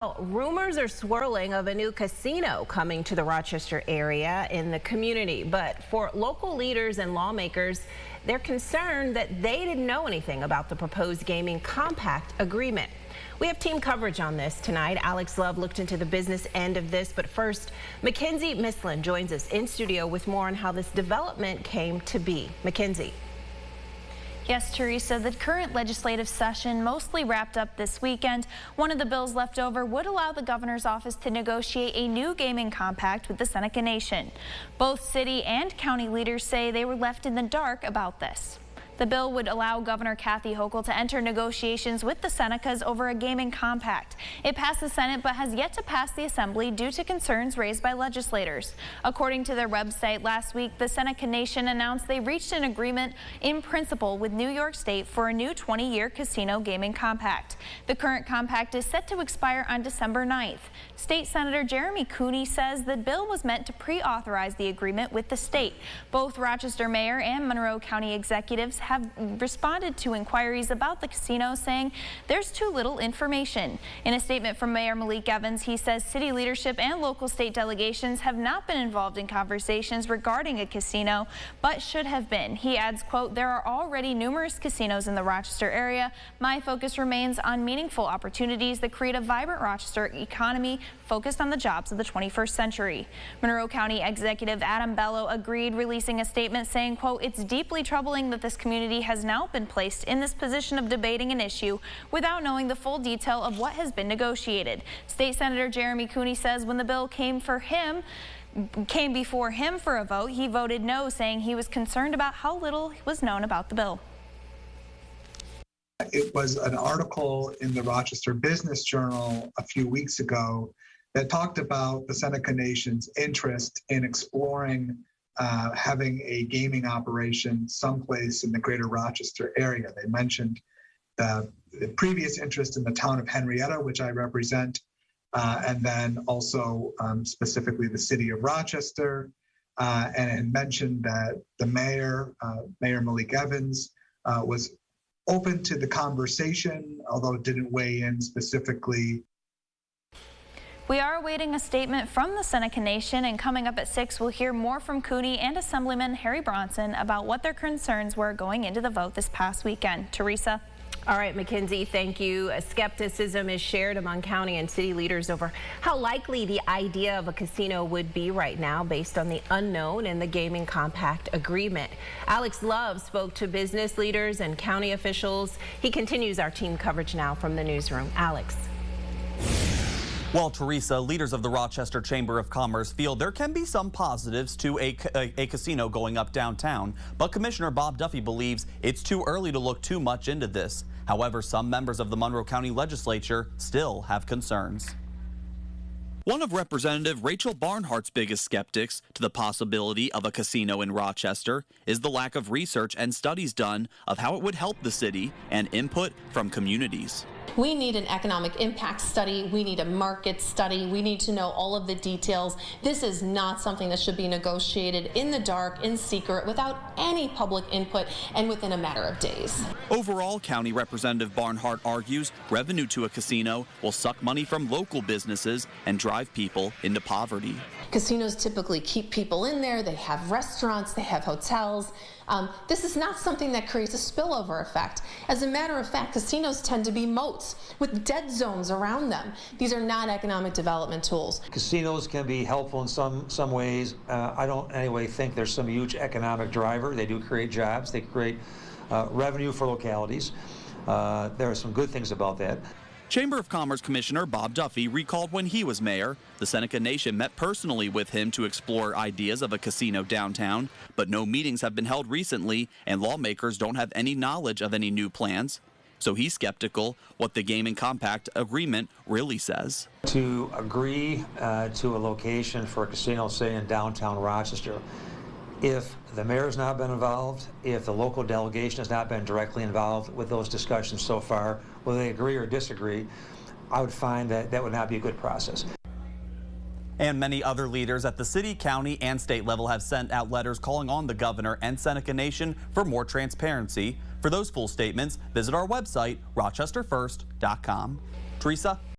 Well, rumors are swirling of a new casino coming to the Rochester area in the community, but for local leaders and lawmakers, they're concerned that they didn't know anything about the proposed gaming compact agreement. We have team coverage on this tonight. Alex Love looked into the business end of this, but first, Mackenzie Mislin joins us in studio with more on how this development came to be. Mackenzie. Yes, Teresa, the current legislative session mostly wrapped up this weekend. One of the bills left over would allow the governor's office to negotiate a new gaming compact with the Seneca Nation. Both city and county leaders say they were left in the dark about this. The bill would allow Governor Kathy Hochul to enter negotiations with the Senecas over a gaming compact. It passed the Senate but has yet to pass the Assembly due to concerns raised by legislators. According to their website last week, the Seneca Nation announced they reached an agreement in principle with New York State for a new 20-year casino gaming compact. The current compact is set to expire on December 9th. State Senator Jeremy Cooney says the bill was meant to pre-authorize the agreement with the state. Both Rochester Mayor and Monroe County executives have responded to inquiries about the casino, saying there's too little information. In a statement from Mayor Malik Evans, he says city leadership and local state delegations have not been involved in conversations regarding a casino, but should have been. He adds, quote, "There are already numerous casinos in the Rochester area. My focus remains on meaningful opportunities that create a vibrant Rochester economy focused on the jobs of the 21st century. Monroe County Executive Adam Bello agreed, releasing a statement saying, quote, "It's deeply troubling that this community has now been placed in this position of debating an issue without knowing the full detail of what has been negotiated." State Senator Jeremy Cooney says when the bill came before him for a vote, he voted no, saying he was concerned about how little was known about the bill. It was an article in the Rochester Business Journal a few weeks ago that talked about the Seneca Nation's interest in exploring having a gaming operation someplace in the greater Rochester area. They mentioned the previous interest in the town of Henrietta, which I represent, and then also specifically the city of Rochester, and mentioned that the mayor, Mayor Malik Evans, was open to the conversation, although it didn't weigh in specifically. We are awaiting a statement from the Seneca Nation, and coming up at 6, we'll hear more from Cooney and Assemblyman Harry Bronson about what their concerns were going into the vote this past weekend. Teresa. All right, Mackenzie, thank you. Skepticism is shared among county and city leaders over how likely the idea of a casino would be right now based on the unknown in the gaming compact agreement. Alex Love spoke to business leaders and county officials. He continues our team coverage now from the newsroom. Alex. Well, Teresa, leaders of the Rochester Chamber of Commerce feel there can be some positives to a casino going up downtown, but Commissioner Bob Duffy believes it's too early to look too much into this. However, some members of the Monroe County Legislature still have concerns. One of Representative Rachel Barnhart's biggest skeptics to the possibility of a casino in Rochester is the lack of research and studies done of how it would help the city and input from communities. We need an economic impact study. We need a market study. We need to know all of the details. This is not something that should be negotiated in the dark, in secret, without any public input, and within a matter of days. Overall, County Representative Barnhart argues revenue to a casino will suck money from local businesses and drive people into poverty. Casinos typically keep people in there. They have restaurants, they have hotels. This is not something that creates a spillover effect. As a matter of fact, casinos tend to be moats with dead zones around them. These are not economic development tools. Casinos can be helpful in some ways. I don't anyway think there's some huge economic driver. They do create jobs. They create revenue for localities. There are some good things about that. Chamber of Commerce Commissioner Bob Duffy recalled when he was mayor, the Seneca Nation met personally with him to explore ideas of a casino downtown, but no meetings have been held recently and lawmakers don't have any knowledge of any new plans. So he's skeptical what the gaming compact agreement really says. To agree to a location for a casino, say in downtown Rochester, if the mayor's not been involved, if the local delegation has not been directly involved with those discussions so far, whether they agree or disagree, I would find that that would not be a good process. And many other leaders at the city, county, and state level have sent out letters calling on the governor and Seneca Nation for more transparency. For those full statements, visit our website, rochesterfirst.com. Teresa?